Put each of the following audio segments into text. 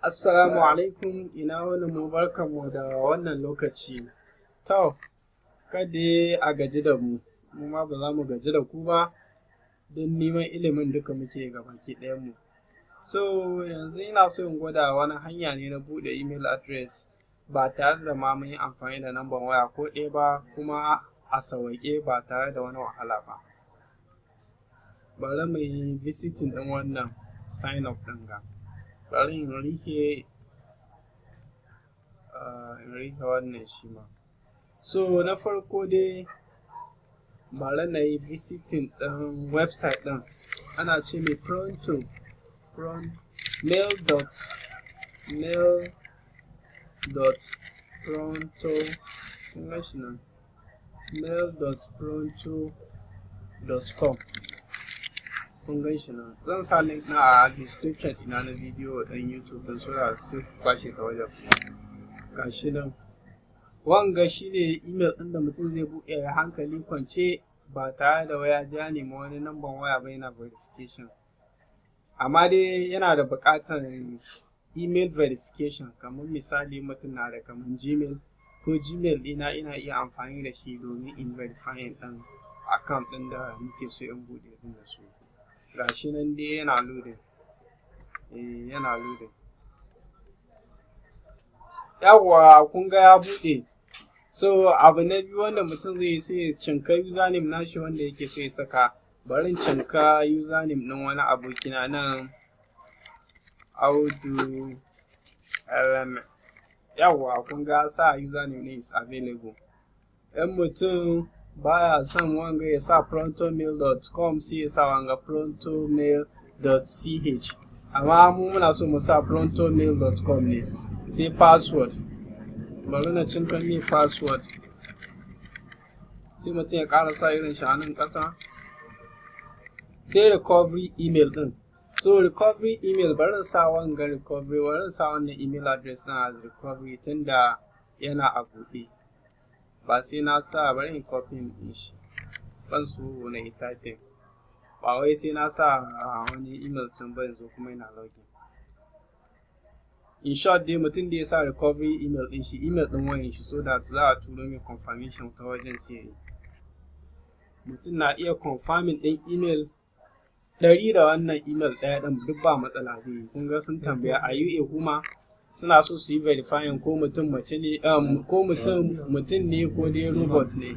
Assalamu alaikum, ina wani mu barkanmu da wannan lokaci. To, kada a gaji da mu ma ba za mu gaji da ku ba, don neman ilimin duka muke gabaki ɗayanmu. So, yanzu ina so in gwada wani hanya ne na buɗe email address ba tare da ma mun yi amfani da namban waya ko ɗaya ba, kuma a sauwaƙe ba tare da wani wahala ba. Bari mu yi visiting ɗin wannan sign up ɗin ga. Bari in rike wannan shi ma. So na farko dai bari na yi visiting ɗin website ɗin, ana ce mai mail.pronto.com. Kun gan shi nan. Zan sa link na a description ina na video ɗin YouTube ɗin so da su kwashe ta wajen. Ga shi nan. Wanga shi ne email ɗin da mutum zai buɗe hankali kwance ba tare da waya ja nemi wani namban waya ba yana verification. Amma dai yana da buƙatar email verification, kamar misali mutum na da kamar Gmail ko Gmail ɗina ina iya amfani da shi domin in verifying ɗin account ɗin da nake so in buɗe ɗin da su. Ga shi nan dai yana loading. Yana loading. Yawwa kun ga ya buɗe. So abu na biyu wanda mutum zai yi sai ya cinka username nashi wanda yake so ya saka. Bari in cinka username ɗin wani abokina nan, Audu LMS. Yawwa kun ga sa username ne is available. Ɗan mutum baya son wanga ya sa prontomail.com sai ya sa wanga prontomail.ch. Amma mu muna so mu sa prontomail.com ne. Sai password. Bari na cinka ne password. Sai mutum ya ƙara sa irin shi a nan ƙasa. Sai recovery email ɗin. So recovery email bari na sa wanga recovery, bari na sa wannan email address na as recovery tunda yana a buɗe. Ba sai na sa bari in copy ɗin shi. Ban so na yi typing. Ba wai sai na sa wani email can ba yanzu kuma yana login. In short dai mutum da ya sa recovery email ɗin shi, email ɗin wayan shi, so that za a turo mai confirmation ta wajen sai yi. Mutum na iya confirming ɗin email 100 da wannan email ɗaya ɗin duk ba matsala zai yi. Kun ga sun tambaya a you a human, suna so su yi verifying ko mutum mace ne, ko mutum ne ko dai robot ne.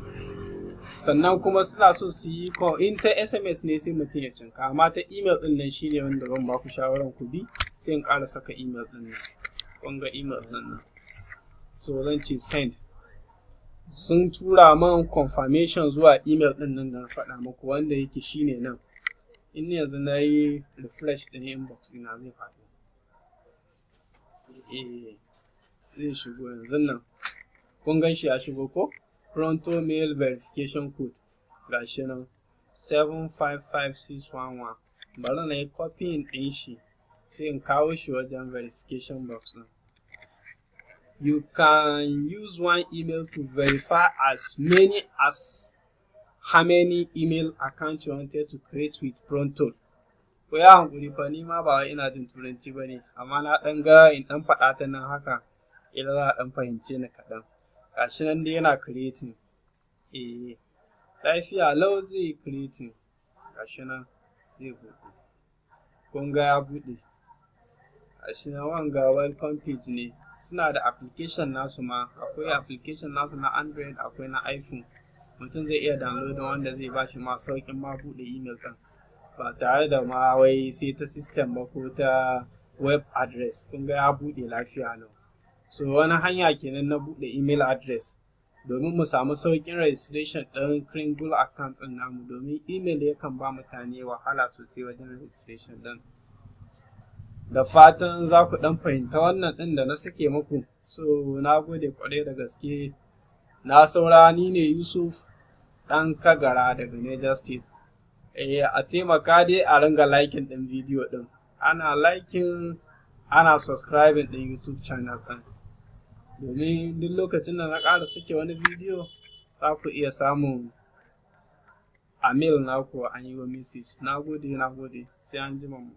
Sannan kuma suna so su yi ko in ta SMS ne sai mutum ya cinka, amma ta email ɗin nan shine wanda zan ba ku shawaran ku bi, sai in ƙara saka email ɗin nan. Kun ga email ɗin nan. So zan ce send. Sun tura man confirmation zuwa email ɗin nan da na faɗa muku wanda yake shine nan. In yanzu na yi refresh ɗin inbox ina zai faɗo. Zai shigo yanzu nan. Kun gan shi ya shigo ko? Pronto mail verification code. Ga shi nan 755611. Bari na yi copying ɗin shi sai in kawo shi wajen verification box ɗin. You can use one email to verify as many as how many email accounts you wanted to create with Pronto. Ko ya hankuri fa ni ma ba wai ina jin turanci ba ne, amma na ɗan ga in ɗan faɗa ta nan haka, ila za a ɗan fahimce ni kaɗan. Gashi nan dai yana creating. Lafiya lau zai yi creating. Gashi nan zai buɗe. Kun ga ya buɗe. Gashi nan wanga welcome page ne. Suna da application nasu ma. Akwai application nasu na Android, akwai na iPhone. Mutum zai iya downloading wanda zai ba shi ma sauƙin ma buɗe email ɗin. Ba tare da ma wai sai ta system ba ko ta web address. Kun ga ya buɗe lafiya lau. So wani hanya kenan na buɗe email address domin mu samu sauƙin registration ɗin Kringle account ɗin namu, domin email yakan ba mutane wahala sosai wajen registration ɗin. Da fatan za ku ɗan fahimta wannan ɗin da na sake muku. So na gode ƙwarai da gaske. Na saura ni ne Yusuf ɗan Kagara daga Niger State. A taimaka dai a ringa liking ɗin bidiyo ɗin. Ana liking, ana subscribing ɗin YouTube channel ɗin. Domin duk lokacin da na ƙara sake wani bidiyo, za ku iya samun a mail naku an yi wa message. Na gode, sai an jima mu.